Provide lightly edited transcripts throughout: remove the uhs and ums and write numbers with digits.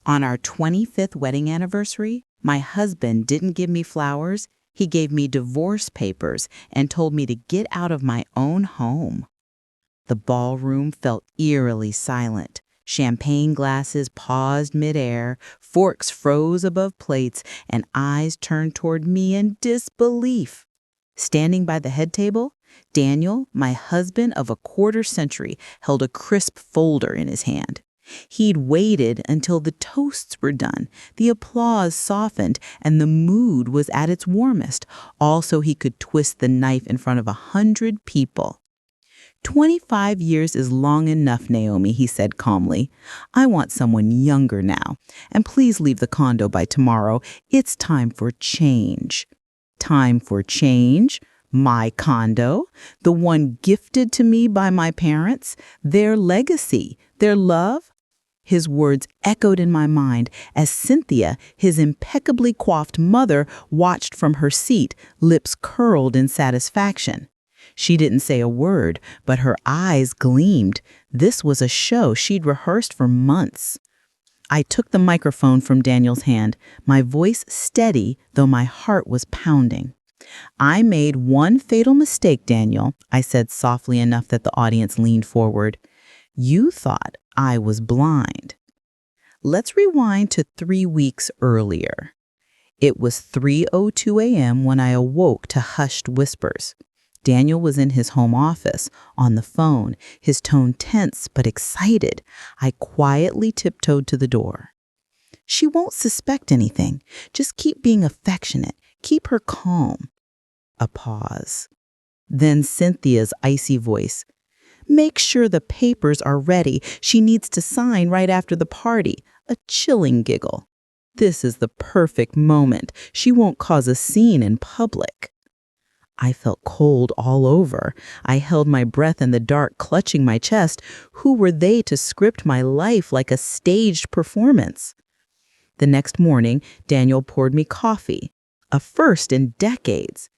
On our 25th wedding anniversary, my husband didn't give me flowers. He gave me divorce papers and told me to get out of my own home. The ballroom felt eerily silent. Champagne glasses paused midair, forks froze above plates, and eyes turned toward me in disbelief. Standing by the head table, Daniel, my husband of a quarter century, held a crisp folder in his hand. He'd waited until the toasts were done, the applause softened, and the mood was at its warmest, all so he could twist the knife in front of 100 people. 25 years is long enough, Naomi, he said calmly. I want someone younger now. And please leave the condo by tomorrow. It's time for change. Time for change? My condo? The one gifted to me by my parents? Their legacy? Their love? His words echoed in my mind as Cynthia, his impeccably coiffed mother, watched from her seat, lips curled in satisfaction. She didn't say a word, but her eyes gleamed. This was a show she'd rehearsed for months. I took the microphone from Daniel's hand, my voice steady, though my heart was pounding. I made one fatal mistake, Daniel, I said softly enough that the audience leaned forward. You thought I was blind. Let's rewind to 3 weeks earlier. It was 3:02 a.m. when I awoke to hushed whispers. Daniel was in his home office, on the phone, his tone tense but excited. I quietly tiptoed to the door. She won't suspect anything. Just keep being affectionate. Keep her calm. A pause. Then Cynthia's icy voice. Make sure the papers are ready. She needs to sign right after the party. A chilling giggle. This is the perfect moment. She won't cause a scene in public. I felt cold all over. I held my breath in the dark, clutching my chest. Who were they to script my life like a staged performance? The next morning, Daniel poured me coffee, a first in decades.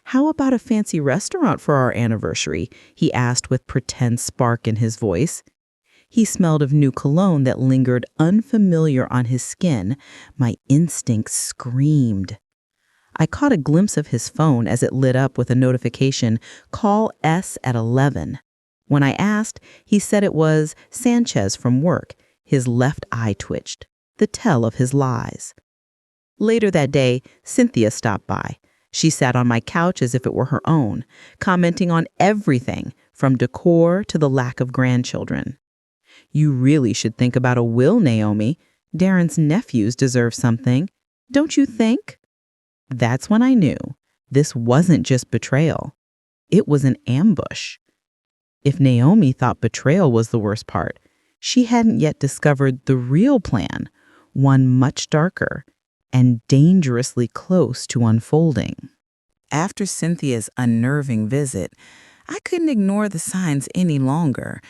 How about a fancy restaurant for our anniversary? He asked with pretend spark in his voice. He smelled of new cologne that lingered unfamiliar on his skin. My instincts screamed. I caught a glimpse of his phone as it lit up with a notification, call S at 11. When I asked, he said it was Sanchez from work. His left eye twitched, the tell of his lies. Later that day, Cynthia stopped by. She sat on my couch as if it were her own, commenting on everything from decor to the lack of grandchildren. You really should think about a will, Naomi. Darren's nephews deserve something. Don't you think? That's when I knew this wasn't just betrayal. It was an ambush. If Naomi thought betrayal was the worst part, she hadn't yet discovered the real plan, one much darker and dangerously close to unfolding. After Cynthia's unnerving visit, I couldn't ignore the signs any longer.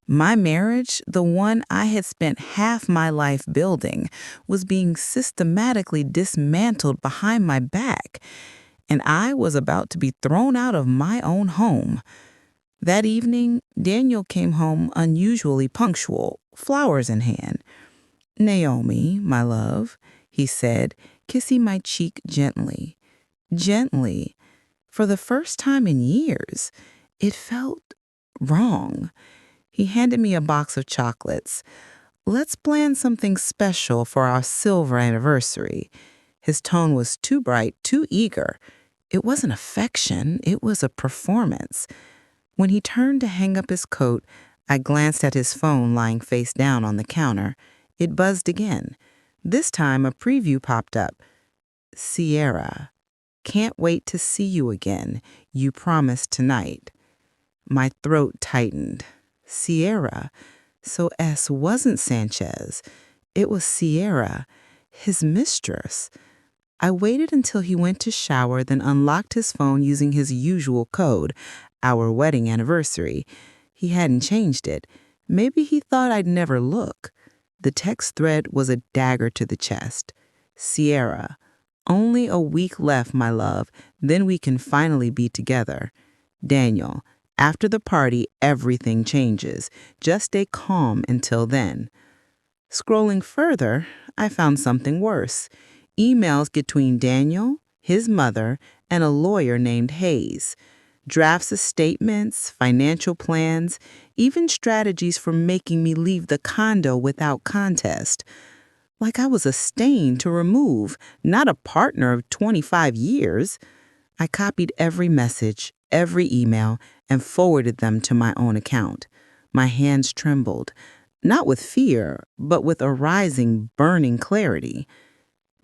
My marriage, the one I had spent half my life building, was being systematically dismantled behind my back, and I was about to be thrown out of my own home. That evening, Daniel came home unusually punctual, flowers in hand. Naomi, my love, he said, kissing my cheek gently. Gently. For the first time in years, it felt wrong. He handed me a box of chocolates. Let's plan something special for our silver anniversary. His tone was too bright, too eager. It wasn't affection, it was a performance. When he turned to hang up his coat, I glanced at his phone lying face down on the counter. It buzzed again. This time a preview popped up. Sierra, can't wait to see you again. You promised tonight. My throat tightened. Sierra. So S wasn't Sanchez. It was Sierra, his mistress. I waited until he went to shower, then unlocked his phone using his usual code, our wedding anniversary. He hadn't changed it. Maybe he thought I'd never look. The text thread was a dagger to the chest. Sierra, only a week left, my love. Then we can finally be together. Daniel, after the party, everything changes. Just stay calm until then. Scrolling further, I found something worse. Emails between Daniel, his mother, and a lawyer named Hayes. Drafts of statements, financial plans, even strategies for making me leave the condo without contest. Like I was a stain to remove, not a partner of 25 years. I copied every message, every email, and forwarded them to my own account. My hands trembled, not with fear, but with a rising, burning clarity.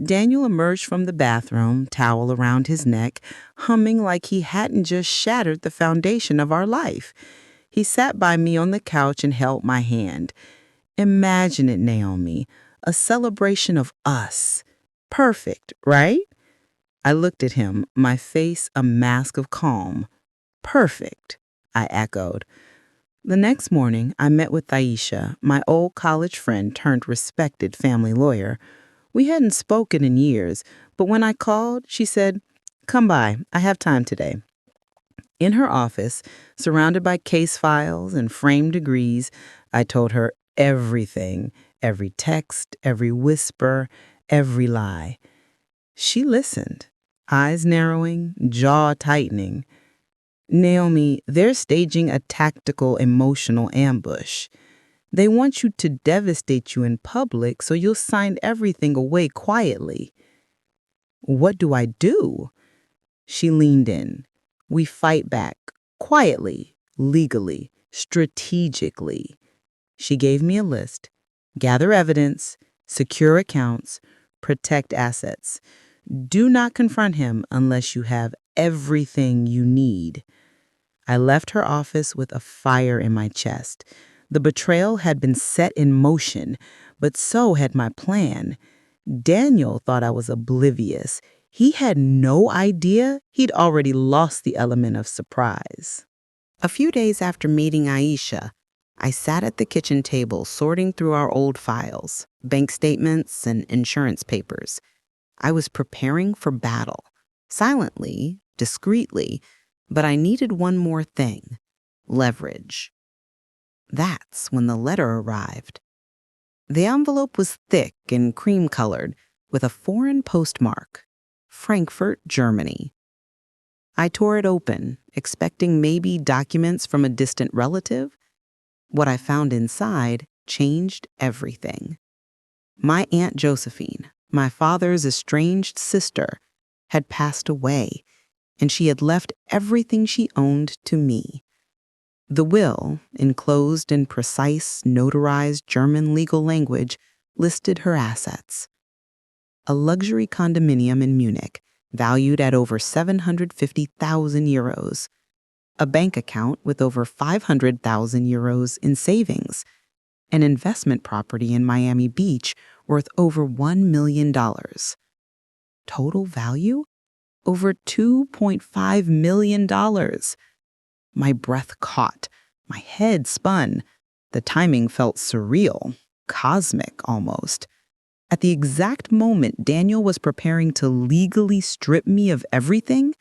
Daniel emerged from the bathroom, towel around his neck, humming like he hadn't just shattered the foundation of our life. He sat by me on the couch and held my hand. Imagine it, Naomi, a celebration of us. Perfect, right? I looked at him, my face a mask of calm. Perfect, I echoed. The next morning, I met with Aisha, my old college friend turned respected family lawyer. We hadn't spoken in years, but when I called, she said, "Come by, I have time today." In her office, surrounded by case files and framed degrees, I told her everything, every text, every whisper, every lie. She listened, eyes narrowing, jaw tightening. "Naomi, they're staging a tactical emotional ambush. They want you to devastate you in public so you'll sign everything away quietly." "What do I do?" She leaned in. "We fight back, quietly, legally, strategically." She gave me a list. "Gather evidence, secure accounts, protect assets. Do not confront him unless you have everything you need." I left her office with a fire in my chest. The betrayal had been set in motion, but so had my plan. Daniel thought I was oblivious. He had no idea he'd already lost the element of surprise. A few days after meeting Aisha, I sat at the kitchen table sorting through our old files, bank statements, and insurance papers. I was preparing for battle, silently, discreetly, but I needed one more thing: leverage. That's when the letter arrived. The envelope was thick and cream-colored, with a foreign postmark: Frankfurt, Germany. I tore it open, expecting maybe documents from a distant relative. What I found inside changed everything. My Aunt Josephine, my father's estranged sister, had passed away, and she had left everything she owned to me. The will, enclosed in precise, notarized German legal language, listed her assets: a luxury condominium in Munich, valued at over 750,000 euros, a bank account with over 500,000 euros in savings, an investment property in Miami Beach worth over $1 million. Total value? Over $2.5 million. My breath caught. My head spun. The timing felt surreal, cosmic almost. At the exact moment Daniel was preparing to legally strip me of everything,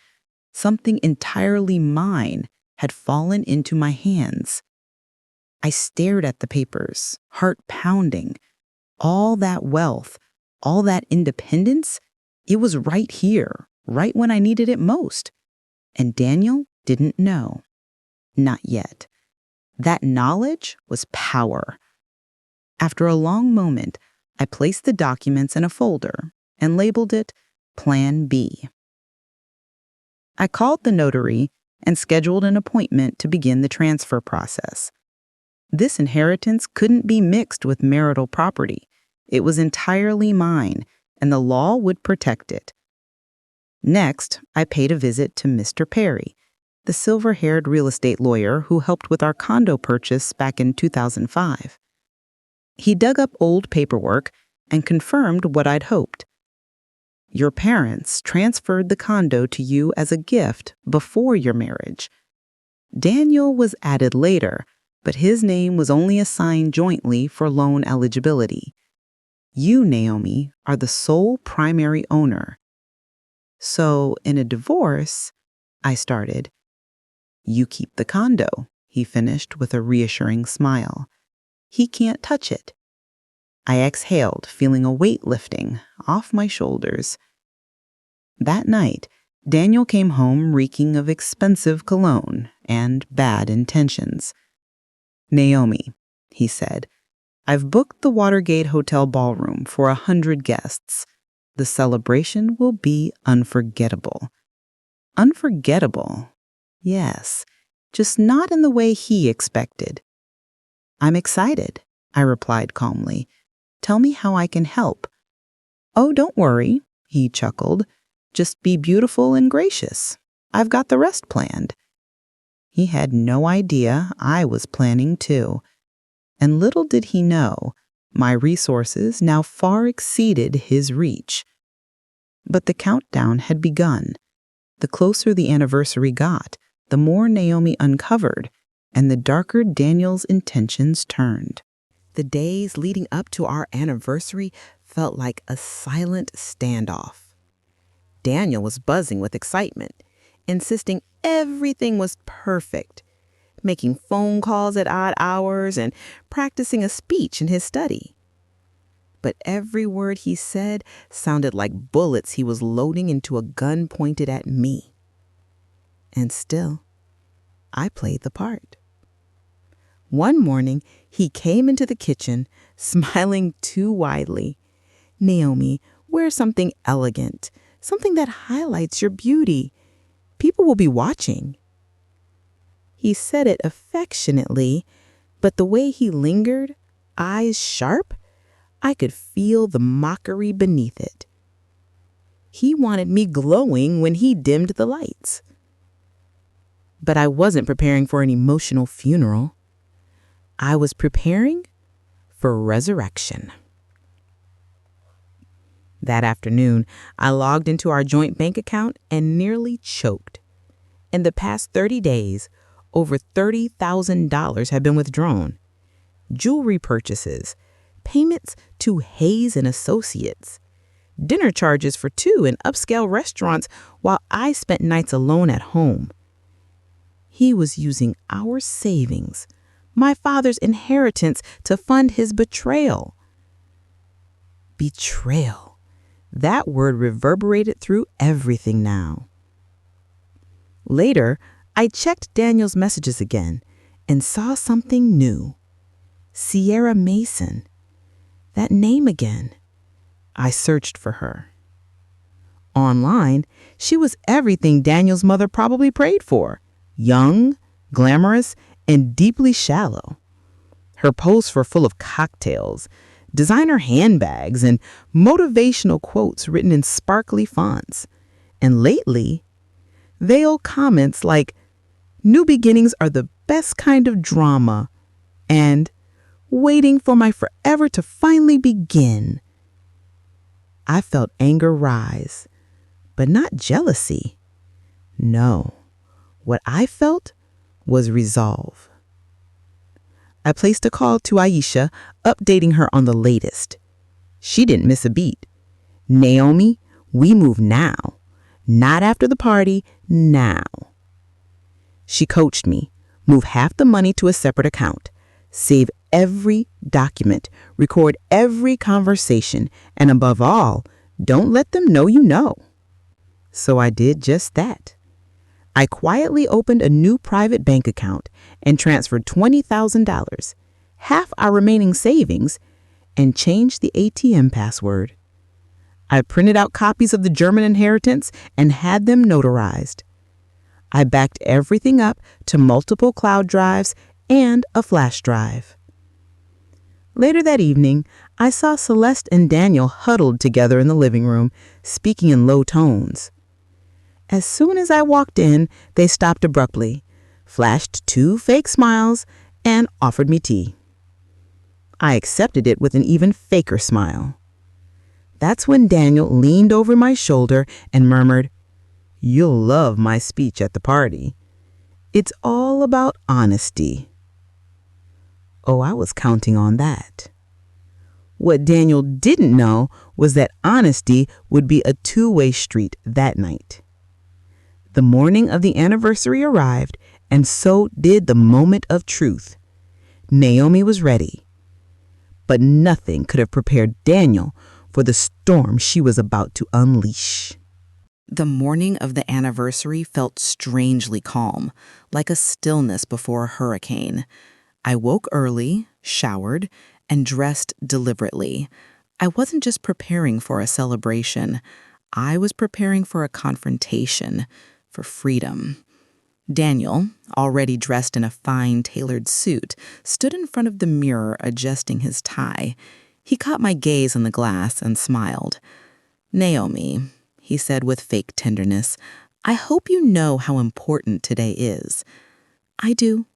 something entirely mine had fallen into my hands. I stared at the papers, heart pounding. All that wealth, all that independence, it was right here, right when I needed it most. And Daniel didn't know. Not yet. That knowledge was power. After a long moment, I placed the documents in a folder and labeled it Plan B. I called the notary and scheduled an appointment to begin the transfer process. This inheritance couldn't be mixed with marital property. It was entirely mine, and the law would protect it. Next, I paid a visit to Mr. Perry, the silver-haired real estate lawyer who helped with our condo purchase back in 2005. He dug up old paperwork and confirmed what I'd hoped. Your parents transferred the condo to you as a gift before your marriage. Daniel was added later, but his name was only assigned jointly for loan eligibility. You, Naomi, are the sole primary owner. So, in a divorce, I started. You keep the condo, he finished with a reassuring smile. He can't touch it. I exhaled, feeling a weight lifting off my shoulders. That night, Daniel came home reeking of expensive cologne and bad intentions. "Naomi," he said, "I've booked the Watergate Hotel ballroom for 100 guests. The celebration will be unforgettable." Unforgettable? Yes, just not in the way he expected. "I'm excited," I replied calmly. "Tell me how I can help." "Oh, don't worry," he chuckled. "Just be beautiful and gracious. I've got the rest planned." He had no idea I was planning too. And little did he know, my resources now far exceeded his reach. But the countdown had begun. The closer the anniversary got, the more Naomi uncovered, and the darker Daniel's intentions turned. The days leading up to our anniversary felt like a silent standoff. Daniel was buzzing with excitement, insisting everything was perfect, making phone calls at odd hours and practicing a speech in his study. But every word he said sounded like bullets he was loading into a gun pointed at me. And still, I played the part. One morning, he came into the kitchen, smiling too widely. "Naomi, wear something elegant, something that highlights your beauty. People will be watching." He said it affectionately, but the way he lingered, eyes sharp, I could feel the mockery beneath it. He wanted me glowing when he dimmed the lights. But I wasn't preparing for an emotional funeral. I was preparing for resurrection. That afternoon, I logged into our joint bank account and nearly choked. In the past 30 days, over $30,000 had been withdrawn. Jewelry purchases, payments to Hayes and Associates, dinner charges for 2 in upscale restaurants while I spent nights alone at home. He was using our savings, my father's inheritance, to fund his betrayal. Betrayal. That word reverberated through everything now. Later, I checked Daniel's messages again and saw something new. Sierra Mason. That name again. I searched for her. Online, she was everything Daniel's mother probably prayed for. Young, glamorous, and deeply shallow. Her posts were full of cocktails, designer handbags, and motivational quotes written in sparkly fonts. And lately, veiled comments like, "New beginnings are the best kind of drama," and "Waiting for my forever to finally begin." I felt anger rise, but not jealousy. No, what I felt was resolve. I placed a call to Aisha, updating her on the latest. She didn't miss a beat. "Naomi, we move now. Not after the party, now." She coached me. Move half the money to a separate account. Save every document. Record every conversation. And above all, don't let them know you know. So I did just that. I quietly opened a new private bank account and transferred $20,000, half our remaining savings, and changed the ATM password. I printed out copies of the German inheritance and had them notarized. I backed everything up to multiple cloud drives and a flash drive. Later that evening, I saw Celeste and Daniel huddled together in the living room, speaking in low tones. As soon as I walked in, they stopped abruptly, flashed 2 fake smiles, and offered me tea. I accepted it with an even faker smile. That's when Daniel leaned over my shoulder and murmured, "You'll love my speech at the party. It's all about honesty." Oh, I was counting on that. What Daniel didn't know was that honesty would be a two-way street that night. The morning of the anniversary arrived, and so did the moment of truth. Naomi was ready. but nothing could have prepared Daniel for the storm she was about to unleash. The morning of the anniversary felt strangely calm, like a stillness before a hurricane. I woke early, showered, and dressed deliberately. I wasn't just preparing for a celebration. I was preparing for a confrontation, for freedom. Daniel, already dressed in a fine tailored suit, stood in front of the mirror adjusting his tie. He caught my gaze in the glass and smiled. "Naomi," he said with fake tenderness, "I hope you know how important today is." "I do,"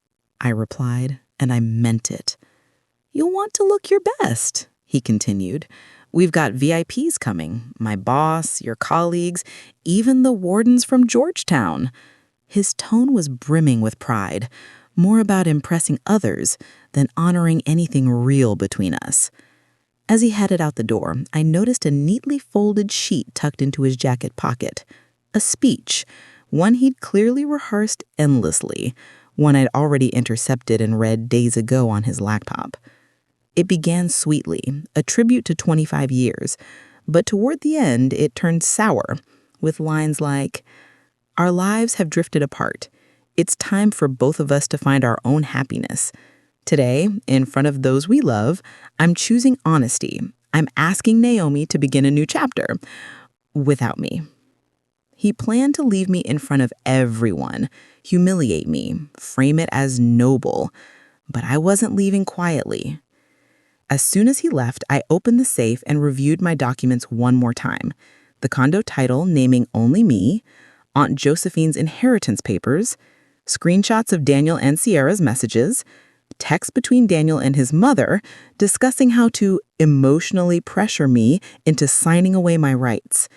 I replied, and I meant it. "You'll want to look your best," he continued. "We've got VIPs coming, my boss, your colleagues, even the wardens from Georgetown." His tone was brimming with pride, more about impressing others than honoring anything real between us. As he headed out the door, I noticed a neatly folded sheet tucked into his jacket pocket. A speech, one he'd clearly rehearsed endlessly, one I'd already intercepted and read days ago on his laptop. It began sweetly, a tribute to 25 years, but toward the end it turned sour, with lines like, "Our lives have drifted apart. It's time for both of us to find our own happiness. Today, in front of those we love, I'm choosing honesty. I'm asking Naomi to begin a new chapter without me." He planned to leave me in front of everyone, humiliate me, frame it as noble. But I wasn't leaving quietly. As soon as he left, I opened the safe and reviewed my documents one more time. The condo title naming only me, Aunt Josephine's inheritance papers, screenshots of Daniel and Sierra's messages, text between Daniel and his mother discussing how to emotionally pressure me into signing away my rights.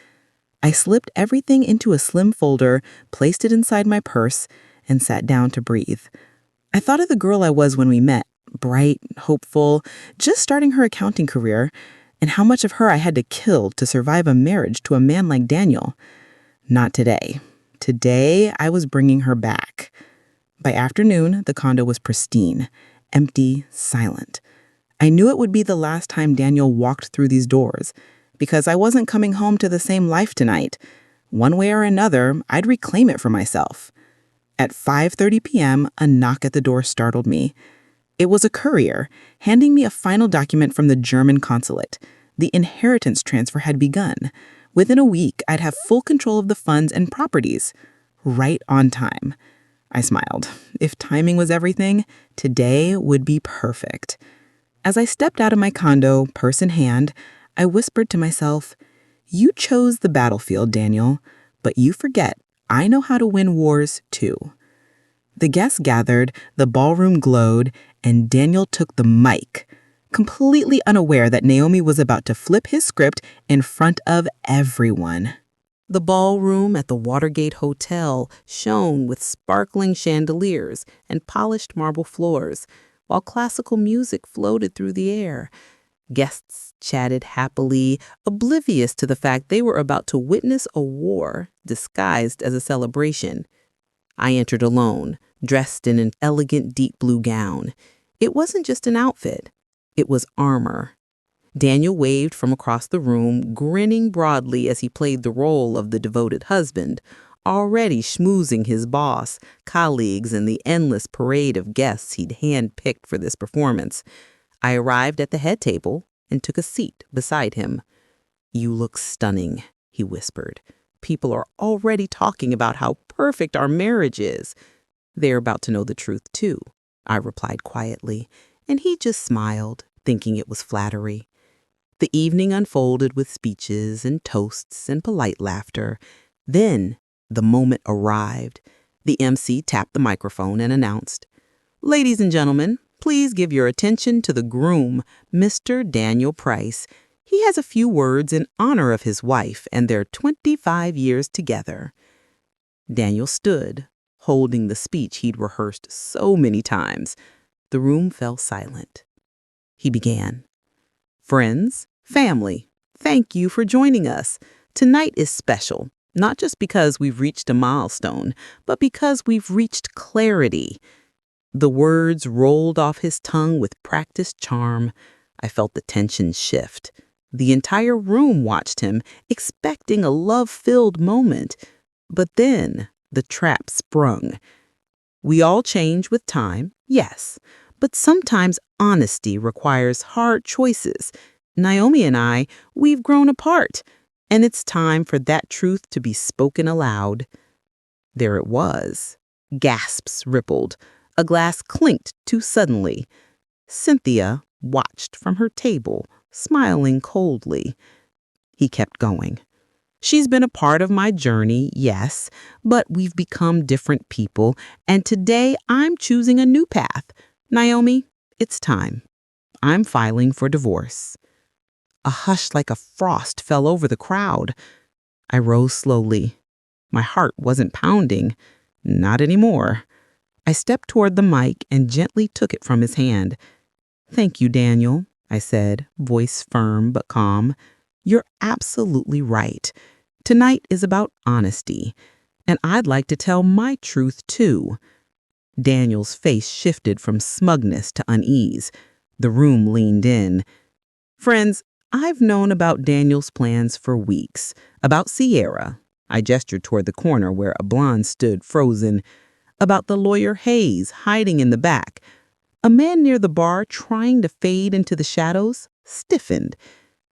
I slipped everything into a slim folder, placed it inside my purse, and sat down to breathe. I thought of the girl I was when we met, bright, hopeful, just starting her accounting career, and how much of her I had to kill to survive a marriage to a man like Daniel. Not today. Today, I was bringing her back. By afternoon, the condo was pristine, empty, silent. I knew it would be the last time Daniel walked through these doors, because I wasn't coming home to the same life tonight. One way or another, I'd reclaim it for myself. At 5:30 p.m., a knock at the door startled me. It was a courier, handing me a final document from the German consulate. The inheritance transfer had begun. Within a week, I'd have full control of the funds and properties. Right on time. I smiled. If timing was everything, today would be perfect. As I stepped out of my condo, purse in hand, I whispered to myself, "You chose the battlefield, Daniel, but you forget I know how to win wars too." The guests gathered, the ballroom glowed, and Daniel took the mic, completely unaware that Naomi was about to flip his script in front of everyone. The ballroom at the Watergate Hotel shone with sparkling chandeliers and polished marble floors, while classical music floated through the air. Guests chatted happily, oblivious to the fact they were about to witness a war disguised as a celebration. I entered alone, dressed in an elegant deep blue gown. It wasn't just an outfit. It was armor. Daniel waved from across the room, grinning broadly as he played the role of the devoted husband, already schmoozing his boss, colleagues, and the endless parade of guests he'd handpicked for this performance. I arrived at the head table and took a seat beside him. "You look stunning," he whispered. "People are already talking about how perfect our marriage is." "They're about to know the truth, too," I replied quietly, and he just smiled, thinking it was flattery. The evening unfolded with speeches and toasts and polite laughter. Then the moment arrived. The MC tapped the microphone and announced, "Ladies and gentlemen, please give your attention to the groom, Mr. Daniel Price. He has a few words in honor of his wife and their 25 years together." Daniel stood, holding the speech he'd rehearsed so many times. The room fell silent. He began, "Friends, family, thank you for joining us. Tonight is special, not just because we've reached a milestone, but because we've reached clarity." The words rolled off his tongue with practiced charm. I felt the tension shift. The entire room watched him, expecting a love-filled moment. But then the trap sprung. We all change with time, yes, but sometimes honesty requires hard choices. Naomi and I, we've grown apart, and it's time for that truth to be spoken aloud. There it was. Gasps rippled. A glass clinked too suddenly. Cynthia watched from her table, smiling coldly. He kept going. She's been a part of my journey, yes, but we've become different people, and today I'm choosing a new path. Naomi, it's time. I'm filing for divorce. A hush like a frost fell over the crowd. I rose slowly. My heart wasn't pounding. Not anymore. I stepped toward the mic and gently took it from his hand. "Thank you, Daniel," I said, voice firm but calm. "You're absolutely right. Tonight is about honesty, and I'd like to tell my truth too." Daniel's face shifted from smugness to unease. The room leaned in. Friends, I've known about Daniel's plans for weeks. About Sierra. I gestured toward the corner where a blonde stood frozen. About the lawyer Hayes hiding in the back. A man near the bar trying to fade into the shadows stiffened.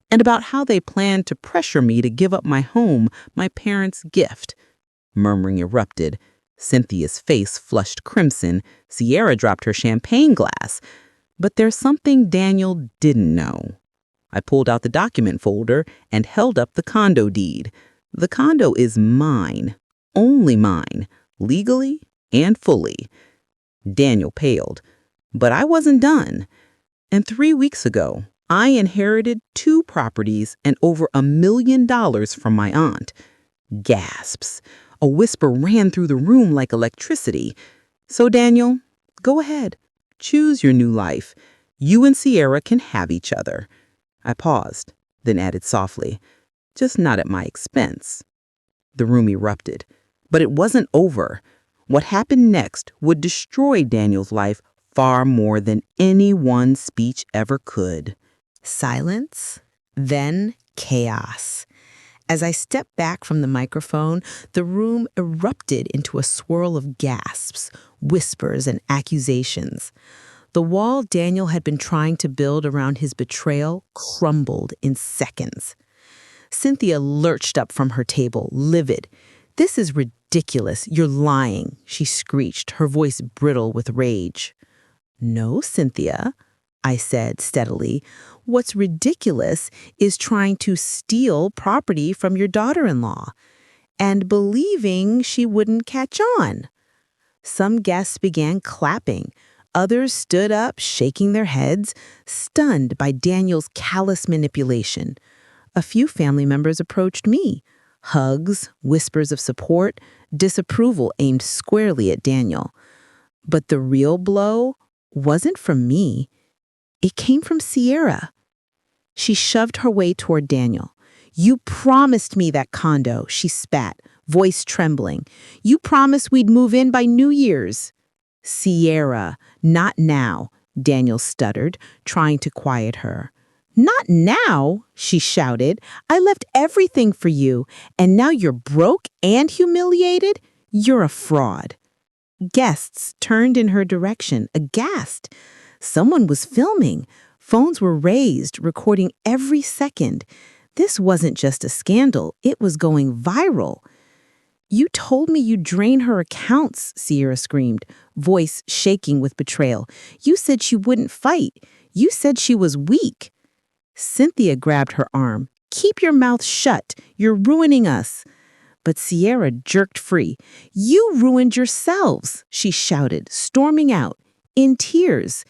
And about how they planned to pressure me to give up my home, my parents' gift. Murmuring erupted. Cynthia's face flushed crimson. Sierra dropped her champagne glass. But there's something Daniel didn't know. I pulled out the document folder and held up the condo deed. The condo is mine, only mine, legally and fully. Daniel paled. But I wasn't done. And 3 weeks ago, I inherited 2 properties and over $1 million from my aunt. Gasps. A whisper ran through the room like electricity. So Daniel, go ahead. Choose your new life. You and Sierra can have each other. I paused, then added softly, just not at my expense. The room erupted. But it wasn't over. What happened next would destroy Daniel's life far more than any one speech ever could. Silence, then chaos. As I stepped back from the microphone, the room erupted into a swirl of gasps, whispers, and accusations. The wall Daniel had been trying to build around his betrayal crumbled in seconds. Cynthia lurched up from her table, livid. "This is ridiculous. You're lying," she screeched, her voice brittle with rage. "No, Cynthia," I said steadily. "What's ridiculous is trying to steal property from your daughter-in-law and believing she wouldn't catch on." Some guests began clapping. Others stood up, shaking their heads, stunned by Daniel's callous manipulation. A few family members approached me. Hugs, whispers of support, disapproval aimed squarely at Daniel. But the real blow wasn't from me. It came from Sierra. She shoved her way toward Daniel. "You promised me that condo," she spat, voice trembling. "You promised we'd move in by New Year's." "Sierra, not now," Daniel stuttered, trying to quiet her. "Not now," she shouted. "I left everything for you, and now you're broke and humiliated? You're a fraud." Guests turned in her direction, aghast. Someone was filming. Phones were raised, recording every second. This wasn't just a scandal, it was going viral. "You told me you'd drain her accounts," Sierra screamed, voice shaking with betrayal. "You said she wouldn't fight. You said she was weak." Cynthia grabbed her arm. "Keep your mouth shut. You're ruining us." But Sierra jerked free. "You ruined yourselves," she shouted, storming out, in tears,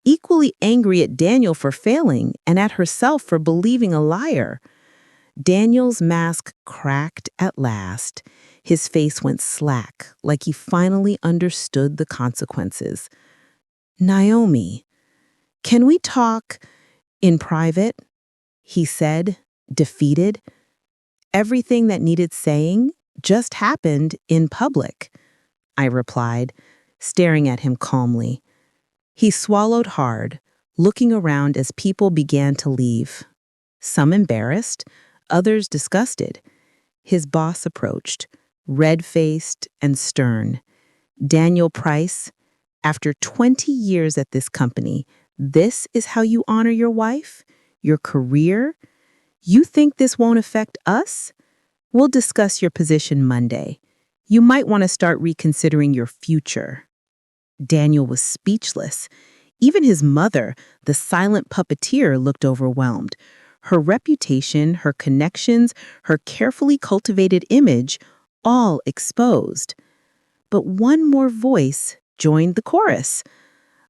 equally angry at Daniel for failing and at herself for believing a liar. Daniel's mask cracked at last. His face went slack, like he finally understood the consequences. "Naomi, can we talk in private?" he said, defeated. "Everything that needed saying just happened in public," I replied, staring at him calmly. He swallowed hard, looking around as people began to leave. Some embarrassed, others disgusted. His boss approached, red-faced and stern. Daniel Price, after 20 years at this company, this is how you honor your wife? Your career? You think this won't affect us? We'll discuss your position Monday. You might want to start reconsidering your future. Daniel was speechless. Even his mother, the silent puppeteer, looked overwhelmed. Her reputation, her connections, her carefully cultivated image, all exposed. But one more voice joined the chorus.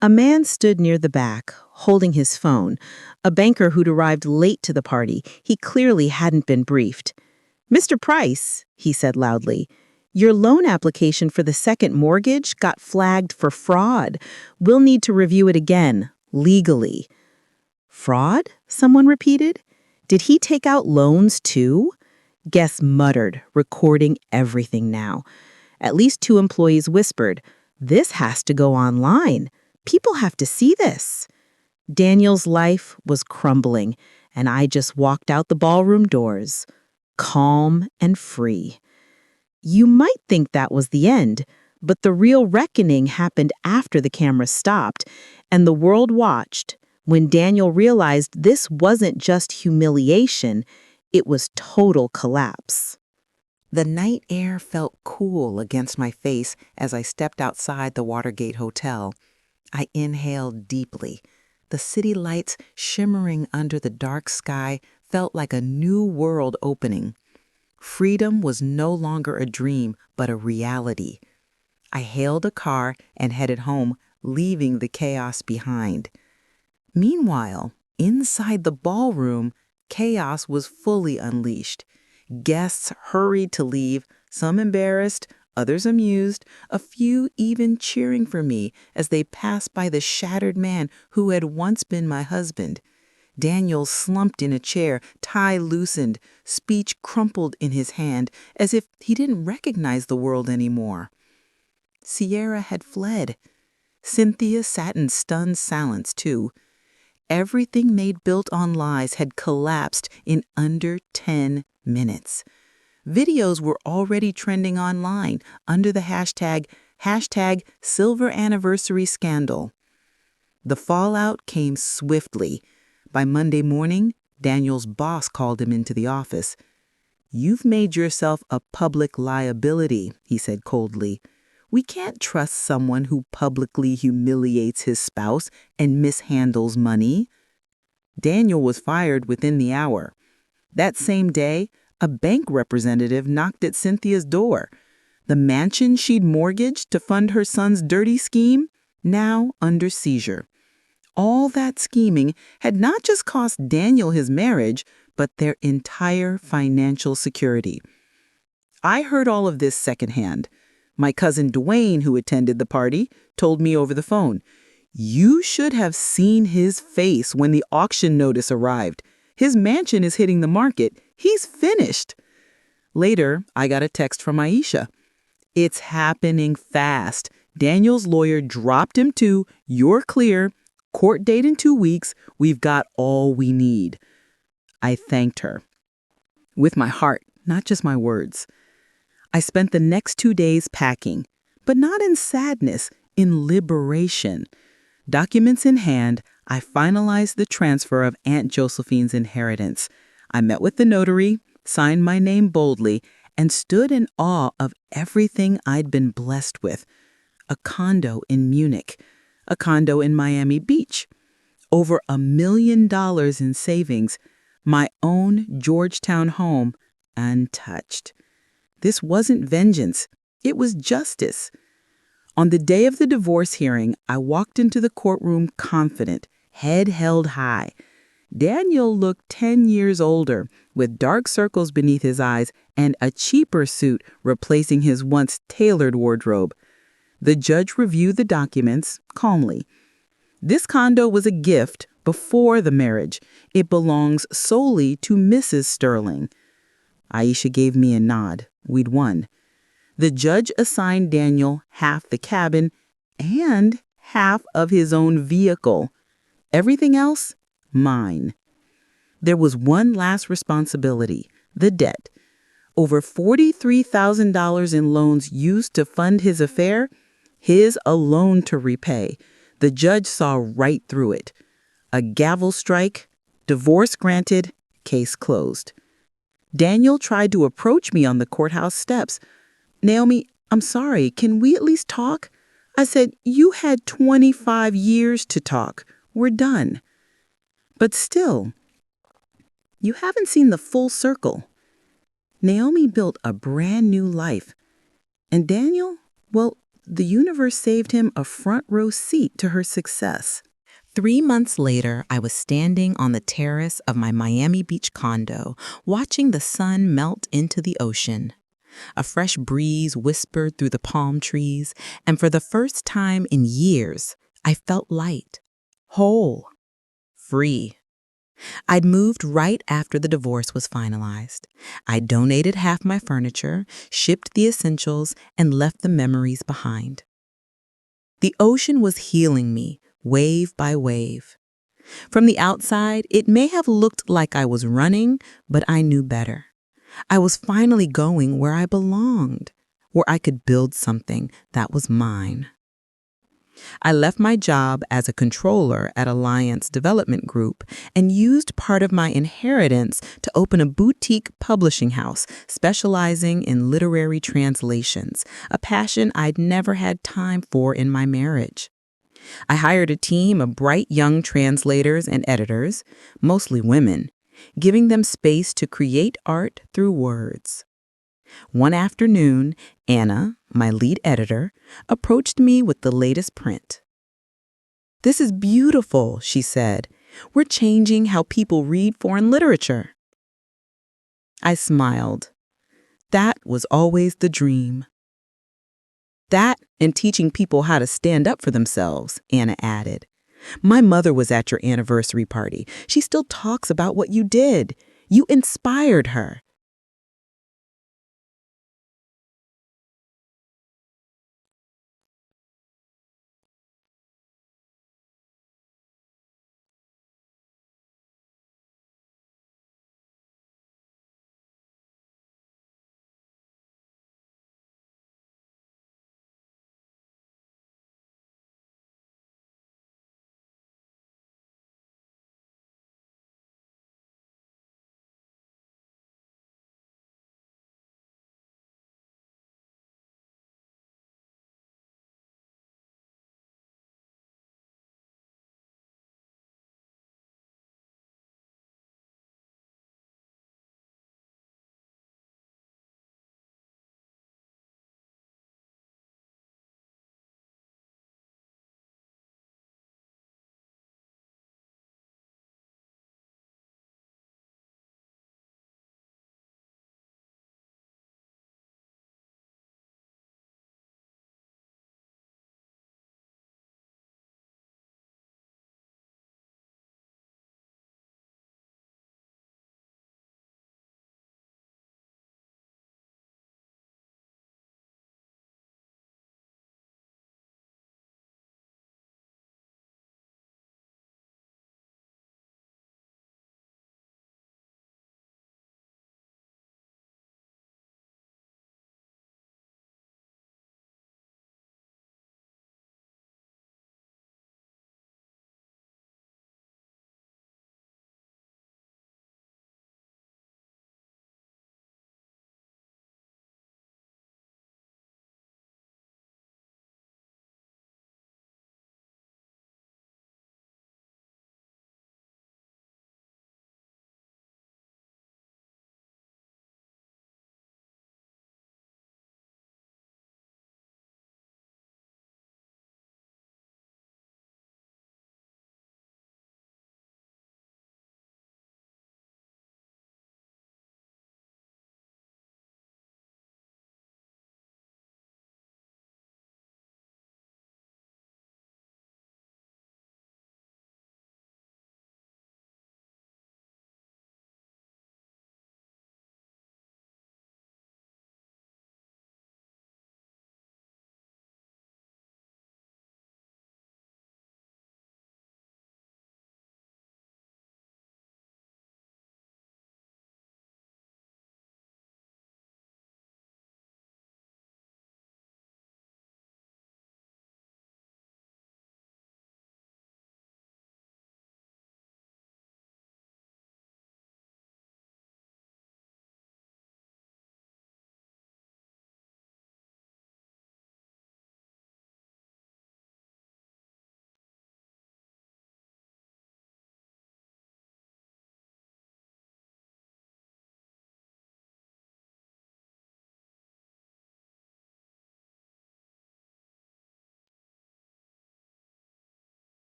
A man stood near the back, holding his phone, a banker who'd arrived late to the party. He clearly hadn't been briefed. "Mr. Price," he said loudly, "your loan application for the second mortgage got flagged for fraud. We'll need to review it again, legally." "Fraud?" someone repeated. "Did he take out loans too?" Guests muttered, recording everything now. At least 2 employees whispered, "This has to go online. People have to see this." Daniel's life was crumbling, and I just walked out the ballroom doors, calm and free. You might think that was the end, but the real reckoning happened after the camera stopped and the world watched when Daniel realized this wasn't just humiliation, it was total collapse. The night air felt cool against my face as I stepped outside the Watergate Hotel. I inhaled deeply. The city lights shimmering under the dark sky felt like a new world opening. Freedom was no longer a dream, but a reality. I hailed a car and headed home, leaving the chaos behind. Meanwhile, inside the ballroom, chaos was fully unleashed. Guests hurried to leave, some embarrassed, others amused, a few even cheering for me as they passed by the shattered man who had once been my husband. Daniel slumped in a chair, tie loosened, speech crumpled in his hand, as if he didn't recognize the world anymore. Sierra had fled. Cynthia sat in stunned silence, too. Everything they'd built on lies had collapsed in under 10 minutes. Videos were already trending online under the hashtag Silver Anniversary Scandal. The fallout came swiftly. By Monday morning, Daniel's boss called him into the office. "You've made yourself a public liability," he said coldly. "We can't trust someone who publicly humiliates his spouse and mishandles money." Daniel was fired within the hour. That same day, a bank representative knocked at Cynthia's door. The mansion she'd mortgaged to fund her son's dirty scheme, now under seizure. All that scheming had not just cost Daniel his marriage, but their entire financial security. I heard all of this secondhand. My cousin Dwayne, who attended the party, told me over the phone, "You should have seen his face when the auction notice arrived. His mansion is hitting the market. He's finished." Later, I got a text from Aisha. "It's happening fast. Daniel's lawyer dropped him too. You're clear. Court date in 2 weeks. We've got all we need." I thanked her. With my heart, not just my words. I spent the next 2 days packing, but not in sadness, in liberation. Documents in hand, I finalized the transfer of Aunt Josephine's inheritance. I met with the notary, signed my name boldly, and stood in awe of everything I'd been blessed with. A condo in Munich, a condo in Miami Beach, over $1 million in savings, my own Georgetown home, untouched. This wasn't vengeance, it was justice. On the day of the divorce hearing, I walked into the courtroom confident, head held high. Daniel looked 10 years older, with dark circles beneath his eyes and a cheaper suit replacing his once tailored wardrobe. The judge reviewed the documents calmly. This condo was a gift before the marriage. It belongs solely to Mrs. Sterling. Aisha gave me a nod. We'd won. The judge assigned Daniel half the cabin and half of his own vehicle. Everything else, mine. There was one last responsibility, the debt. Over $43,000 in loans used to fund his affair, his alone to repay. The judge saw right through it. A gavel strike, divorce granted, case closed. Daniel tried to approach me on the courthouse steps. "Naomi, I'm sorry, can we at least talk?" I said, "You had 25 years to talk. We're done." But still, you haven't seen the full circle. Naomi built a brand new life. And Daniel, well, the universe saved him a front row seat to her success. 3 months later, I was standing on the terrace of my Miami Beach condo, watching the sun melt into the ocean. A fresh breeze whispered through the palm trees, and for the first time in years, I felt light, whole, free. I'd moved right after the divorce was finalized. I donated half my furniture, shipped the essentials, and left the memories behind. The ocean was healing me, wave by wave. From the outside, it may have looked like I was running, but I knew better. I was finally going where I belonged, where I could build something that was mine. I left my job as a controller at Alliance Development Group and used part of my inheritance to open a boutique publishing house specializing in literary translations, a passion I'd never had time for in my marriage. I hired a team of bright young translators and editors, mostly women, giving them space to create art through words. One afternoon, Anna, my lead editor, approached me with the latest print. "This is beautiful," she said. "We're changing how people read foreign literature." I smiled. That was always the dream. "That and teaching people how to stand up for themselves," Anna added. "My mother was at your anniversary party. She still talks about what you did. You inspired her."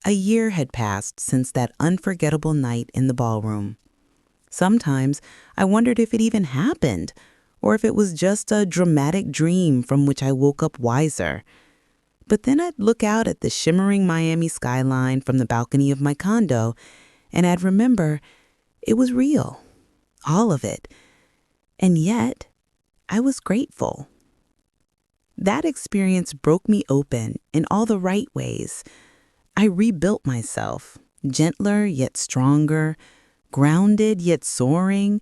A year had passed since that unforgettable night in the ballroom. Sometimes I wondered if it even happened, or if it was just a dramatic dream from which I woke up wiser. But then I'd look out at the shimmering Miami skyline from the balcony of my condo, and I'd remember it was real, all of it. And yet, I was grateful. That experience broke me open in all the right ways. I rebuilt myself, gentler yet stronger, grounded yet soaring.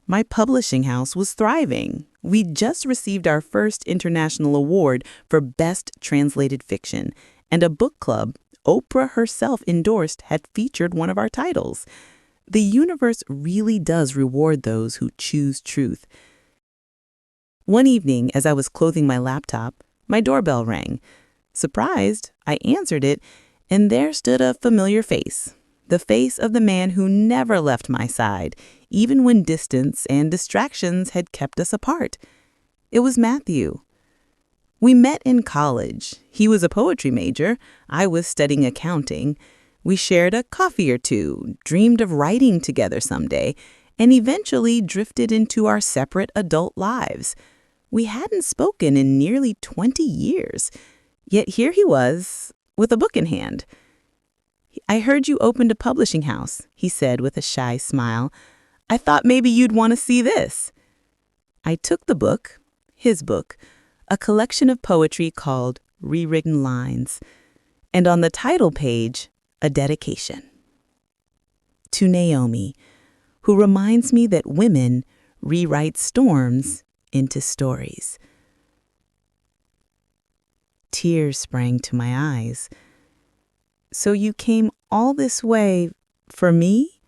My publishing house was thriving. We just received our first international award for Best Translated Fiction, and a book club Oprah herself endorsed had featured one of our titles. The universe really does reward those who choose truth. One evening, as I was closing my laptop, my doorbell rang. Surprised, I answered it, and there stood a familiar face. The face of the man who never left my side, even when distance and distractions had kept us apart. It was Matthew. We met in college. He was a poetry major. I was studying accounting. We shared a coffee or two, dreamed of writing together someday, and eventually drifted into our separate adult lives. We hadn't spoken in nearly 20 years, yet here he was, with a book in hand. "I heard you opened a publishing house," he said with a shy smile. "I thought maybe you'd want to see this." I took the book, his book, a collection of poetry called Rewritten Lines, and on the title page, a dedication. To Naomi, who reminds me that women rewrite storms into stories. Tears sprang to my eyes. "So you came all this way for me?"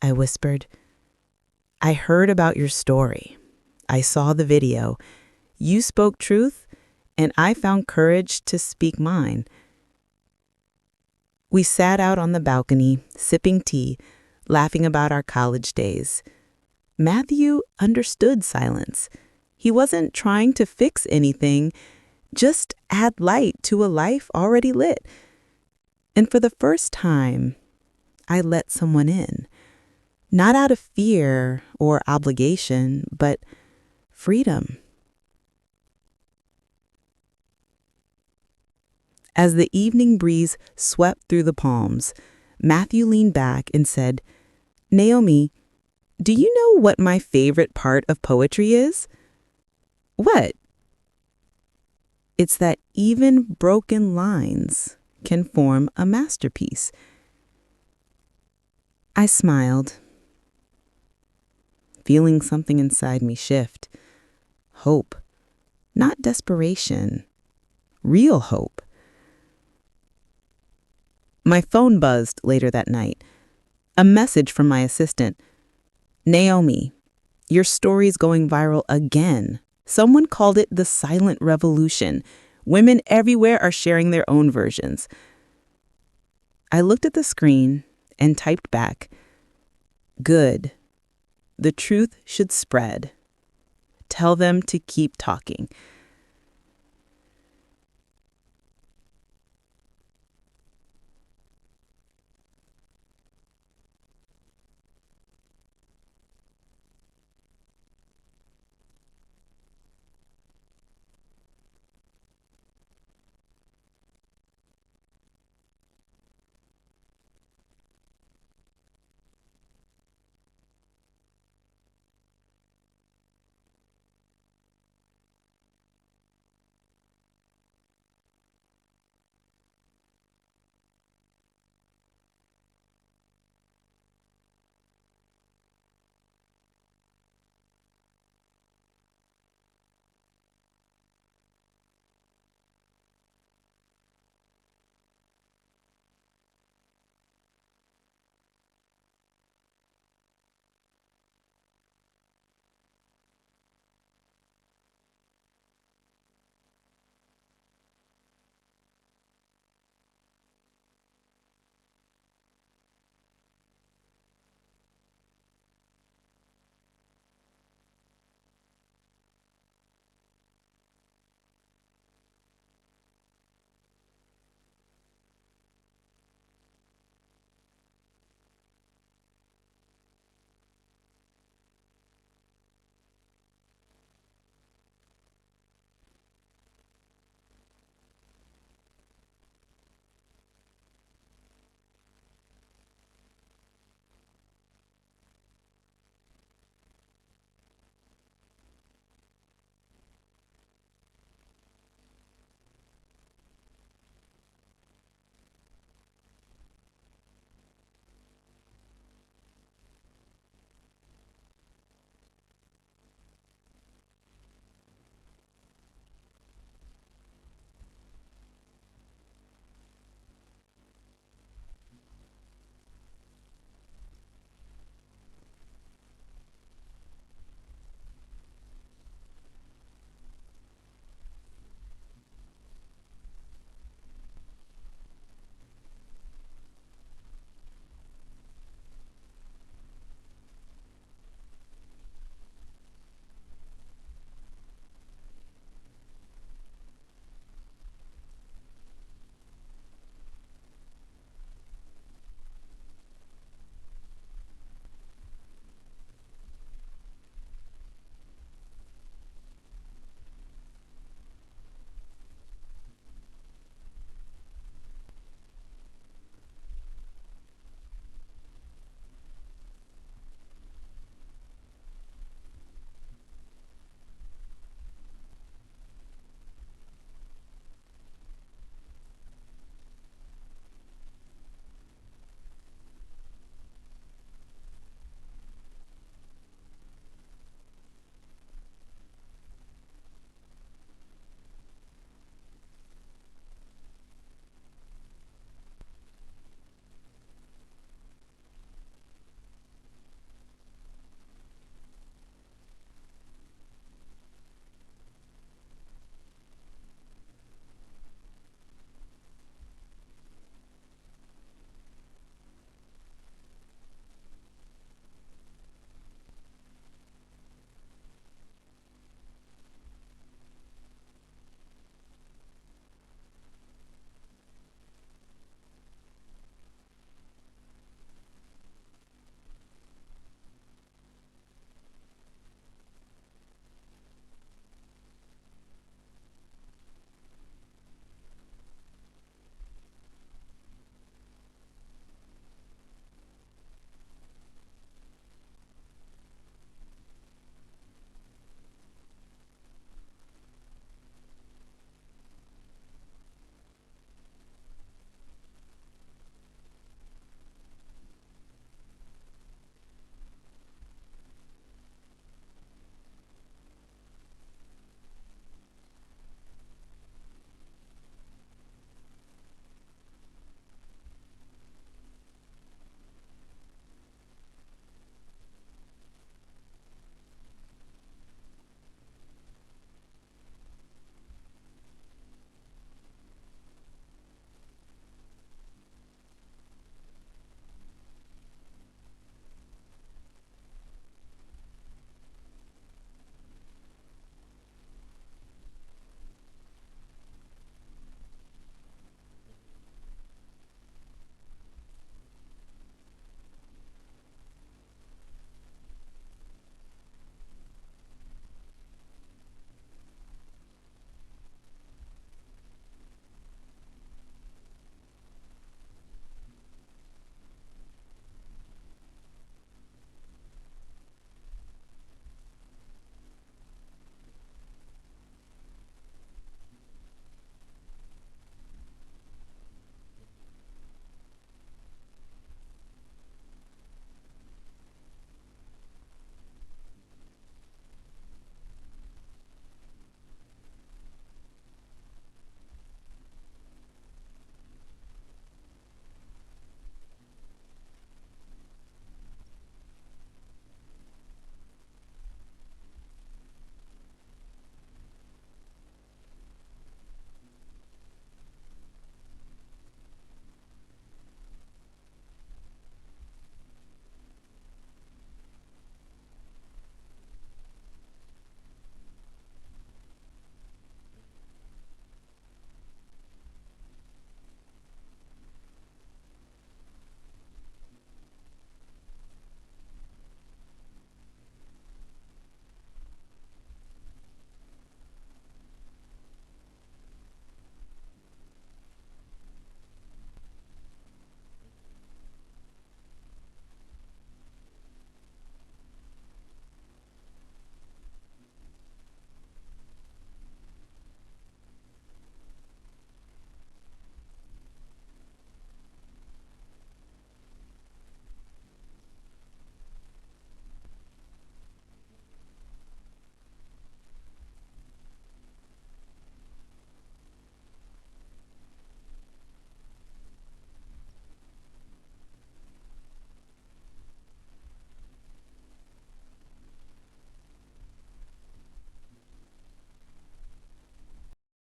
I whispered. "I heard about your story. I saw the video. You spoke truth, and I found courage to speak mine." We sat out on the balcony, sipping tea, laughing about our college days. Matthew understood silence. He wasn't trying to fix anything, just add light to a life already lit. And for the first time, I let someone in. Not out of fear or obligation, but freedom. As the evening breeze swept through the palms, Matthew leaned back and said, "Naomi, do you know what my favorite part of poetry is?" "What?" "It's that even broken lines can form a masterpiece." I smiled, feeling something inside me shift. Hope, not desperation, real hope. My phone buzzed later that night. A message from my assistant. "Naomi, your story's going viral again. Someone called it the silent revolution. Women everywhere are sharing their own versions." I looked at the screen and typed back, "Good. The truth should spread. Tell them to keep talking."